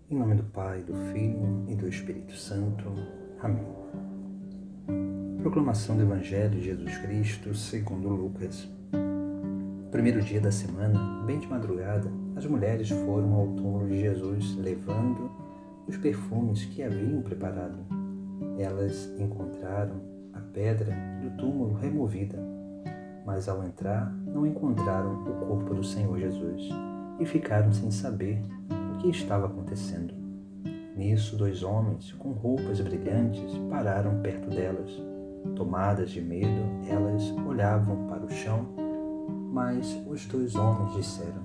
Em nome do Pai, do Filho e do Espírito Santo. Amém. Proclamação do Evangelho de Jesus Cristo segundo Lucas. No primeiro dia da semana, bem de madrugada, as mulheres foram ao túmulo de Jesus, levando os perfumes que haviam preparado. Elas encontraram a pedra do túmulo removida, mas ao entrar não encontraram o corpo do Senhor Jesus e ficaram sem saber o que estava acontecendo. Nisso, 2 homens com roupas brilhantes pararam perto delas. Tomadas de medo, elas olhavam para o chão, mas os 2 homens disseram: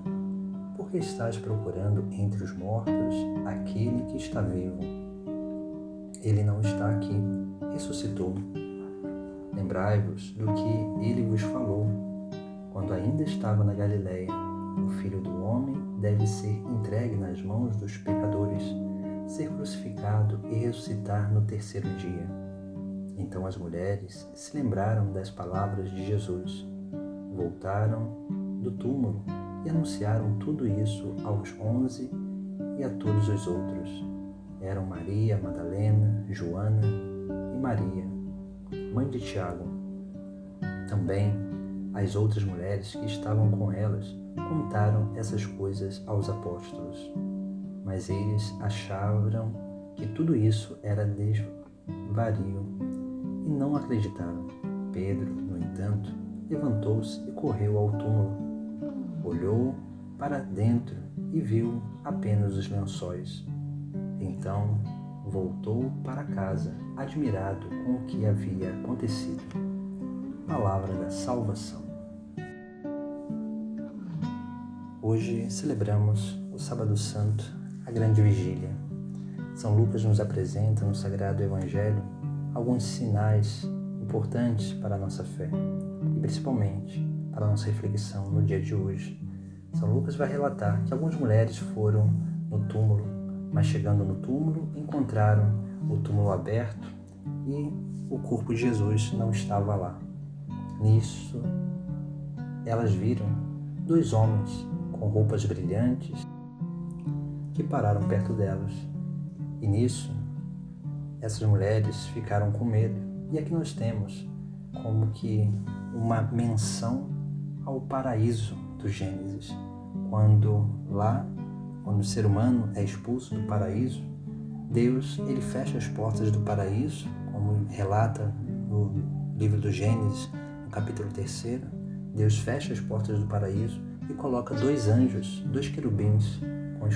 "Por que estás procurando entre os mortos aquele que está vivo? Ele não está aqui, ressuscitou. Lembrai-vos do que ele vos falou, quando ainda estava na Galileia. O Filho do Homem deve ser entregue nas mãos dos pecadores, ser crucificado e ressuscitar no 3º dia." Então as mulheres se lembraram das palavras de Jesus, voltaram do túmulo e anunciaram tudo isso aos 11 e a todos os outros. Eram Maria Madalena, Joana e Maria, mãe de Tiago. Também as outras mulheres que estavam com elas contaram essas coisas aos apóstolos. Mas eles acharam que tudo isso era desvario e não acreditaram. Pedro, no entanto, levantou-se e correu ao túmulo. Olhou para dentro e viu apenas os lençóis. Então voltou para casa, admirado com o que havia acontecido. Palavra da salvação. Hoje celebramos o Sábado Santo, a Grande Vigília. São Lucas nos apresenta no Sagrado Evangelho alguns sinais importantes para a nossa fé e principalmente para a nossa reflexão no dia de hoje. São Lucas vai relatar que algumas mulheres foram no túmulo, mas chegando no túmulo encontraram o túmulo aberto e o corpo de Jesus não estava lá. Nisso, elas viram 2 homens com roupas brilhantes que pararam perto delas. E nisso, essas mulheres ficaram com medo. E aqui nós temos como que uma menção ao paraíso do Gênesis. Quando o ser humano é expulso do paraíso, Deus ele fecha as portas do paraíso, como relata no livro do Gênesis, no capítulo 3º. Deus fecha as portas do paraíso e coloca 2 anjos, 2 querubins com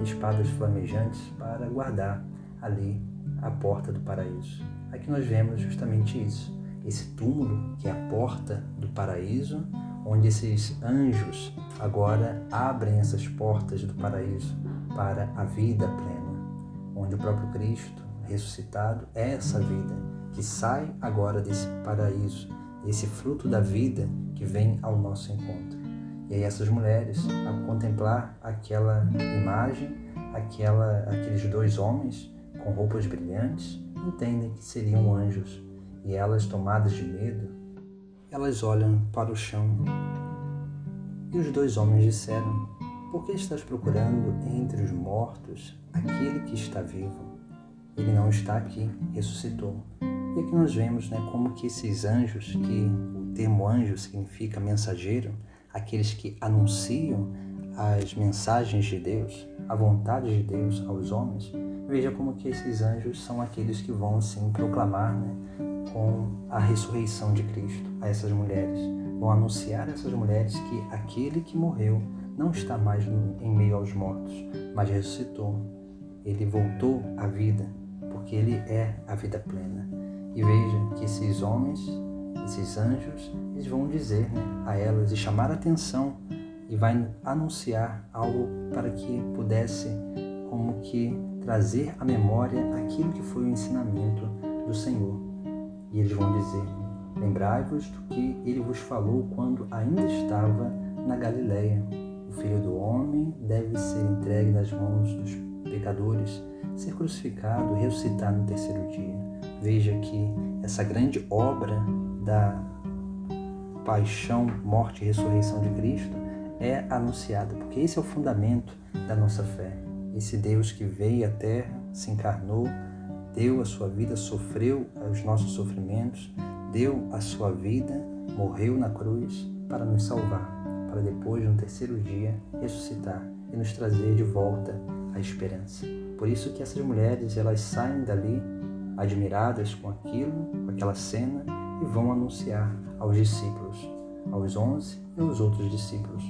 espadas flamejantes para guardar ali a porta do paraíso. Aqui nós vemos justamente isso, esse túmulo que é a porta do paraíso, onde esses anjos agora abrem essas portas do paraíso para a vida plena, onde o próprio Cristo ressuscitado é essa vida que sai agora desse paraíso, esse fruto da vida que vem ao nosso encontro. E aí essas mulheres, ao contemplar aquela imagem, aqueles 2 homens com roupas brilhantes, entendem que seriam anjos. E elas, tomadas de medo, elas olham para o chão. E os 2 homens disseram: "Por que estás procurando entre os mortos aquele que está vivo? Ele não está aqui, ressuscitou." E aqui nós vemos como que esses anjos, que o termo anjo significa mensageiro, aqueles que anunciam as mensagens de Deus, a vontade de Deus aos homens, veja como que esses anjos são aqueles que vão sim proclamar com a ressurreição de Cristo a essas mulheres. Vão anunciar a essas mulheres que aquele que morreu não está mais em meio aos mortos, mas ressuscitou. Ele voltou à vida, porque ele é a vida plena. E veja que esses homens, esses anjos, eles vão dizer a elas e chamar a atenção e vai anunciar algo para que pudesse como que trazer à memória aquilo que foi o ensinamento do Senhor. E eles vão dizer: "Lembrai-vos do que ele vos falou quando ainda estava na Galileia. O Filho do Homem deve ser entregue nas mãos dos pecadores, ser crucificado e ressuscitar no 3º dia." Veja que essa grande obra da paixão, morte e ressurreição de Cristo é anunciada, porque esse é o fundamento da nossa fé. esse Deus que veio à Terra, se encarnou, deu a sua vida, sofreu os nossos sofrimentos, deu a sua vida, morreu na cruz para nos salvar, para depois, no terceiro dia, ressuscitar e nos trazer de volta a esperança. Por isso que essas mulheres, elas saem dali admiradas com aquilo, com aquela cena, e vão anunciar aos discípulos, aos 11 e aos outros discípulos.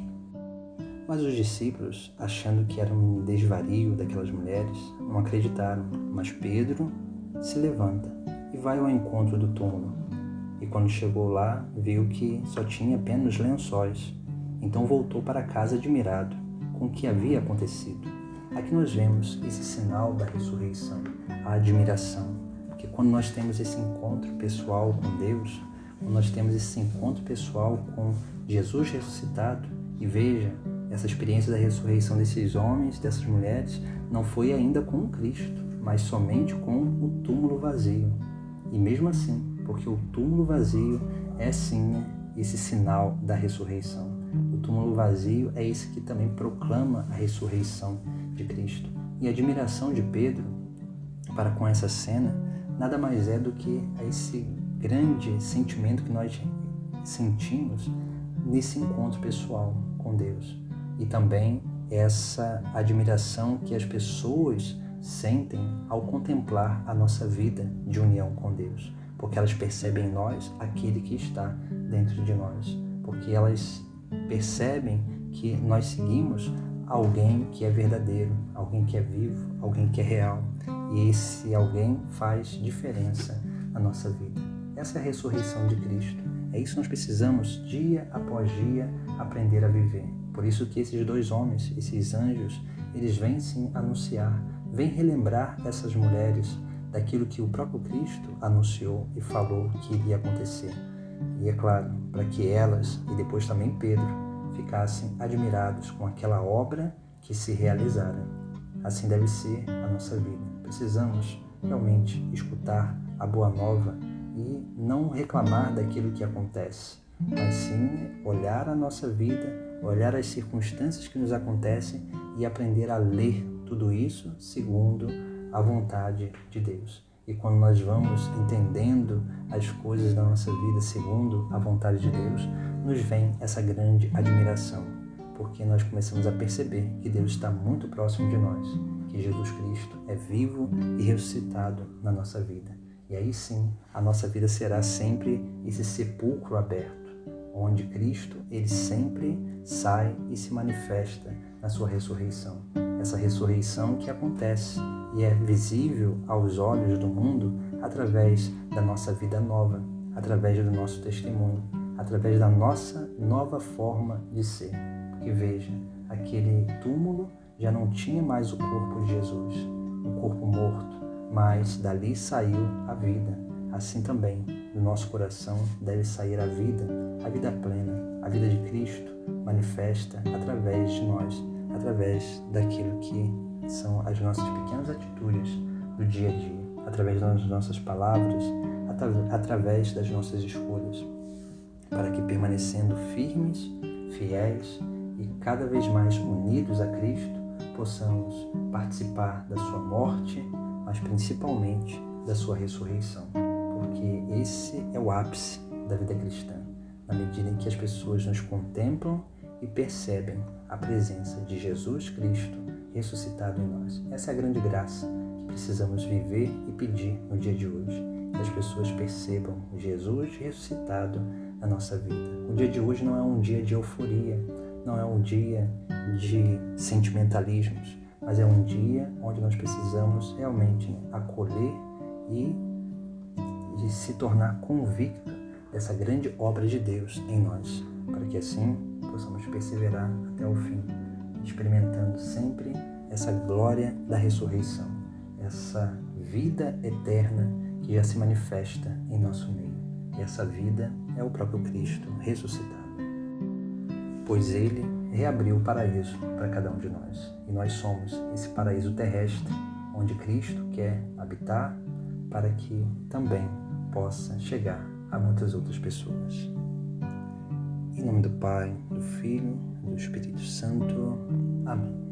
Mas os discípulos, achando que era um desvario daquelas mulheres, não acreditaram. Mas Pedro se levanta e vai ao encontro do túmulo. E quando chegou lá, viu que só tinha apenas lençóis. Então voltou para casa admirado com o que havia acontecido. Aqui nós vemos esse sinal da ressurreição, a admiração. Porque quando nós temos esse encontro pessoal com Deus, quando nós temos esse encontro pessoal com Jesus ressuscitado, e veja, essa experiência da ressurreição desses homens, dessas mulheres, não foi ainda com Cristo, mas somente com o túmulo vazio. E mesmo assim, porque o túmulo vazio é sim esse sinal da ressurreição. O túmulo vazio é esse que também proclama a ressurreição de Cristo. E a admiração de Pedro para com essa cena nada mais é do que esse grande sentimento que nós sentimos nesse encontro pessoal com Deus. E também essa admiração que as pessoas sentem ao contemplar a nossa vida de união com Deus, porque elas percebem em nós aquele que está dentro de nós, porque elas percebem que nós seguimos alguém que é verdadeiro, alguém que é vivo, alguém que é real, e esse alguém faz diferença na nossa vida. Essa é a ressurreição de Cristo. É isso que nós precisamos, dia após dia, aprender a viver. Por isso que esses dois homens, esses anjos, eles vêm sim anunciar, vêm relembrar essas mulheres daquilo que o próprio Cristo anunciou e falou que iria acontecer. E é claro, para que elas, e depois também Pedro, ficassem admirados com aquela obra que se realizara. Assim deve ser a nossa vida. Precisamos realmente escutar a boa nova e não reclamar daquilo que acontece, mas sim olhar a nossa vida, olhar as circunstâncias que nos acontecem e aprender a ler tudo isso segundo a vontade de Deus. E quando nós vamos entendendo as coisas da nossa vida segundo a vontade de Deus, nos vem essa grande admiração, porque nós começamos a perceber que Deus está muito próximo de nós, que Jesus Cristo é vivo e ressuscitado na nossa vida. E aí sim, a nossa vida será sempre esse sepulcro aberto, onde Cristo, ele sempre sai e se manifesta na sua ressurreição. Essa ressurreição que acontece e é visível aos olhos do mundo através da nossa vida nova, através do nosso testemunho, através da nossa nova forma de ser. Porque veja, aquele túmulo já não tinha mais o corpo de Jesus, um corpo morto, mas dali saiu a vida. Assim também, do nosso coração deve sair a vida plena, a vida de Cristo manifesta através de nós, através daquilo que são as nossas pequenas atitudes do dia a dia, através das nossas palavras, através das nossas escolhas, para que permanecendo firmes, fiéis e cada vez mais unidos a Cristo, possamos participar da sua morte, mas principalmente da sua ressurreição, porque esse é o ápice da vida cristã, na medida em que as pessoas nos contemplam e percebem a presença de Jesus Cristo ressuscitado em nós. Essa é a grande graça que precisamos viver e pedir no dia de hoje, que as pessoas percebam Jesus ressuscitado na nossa vida. O dia de hoje não é um dia de euforia, não é um dia de sentimentalismos, mas é um dia onde nós precisamos realmente acolher e se tornar convicto dessa grande obra de Deus em nós, para que assim possamos perseverar até o fim, experimentando sempre essa glória da ressurreição, essa vida eterna que já se manifesta em nosso meio. E essa vida é o próprio Cristo ressuscitado, pois Ele reabriu o paraíso para cada um de nós. E nós somos esse paraíso terrestre, onde Cristo quer habitar, para que também possa chegar a muitas outras pessoas. Em nome do Pai, do Filho e do Espírito Santo. Amém.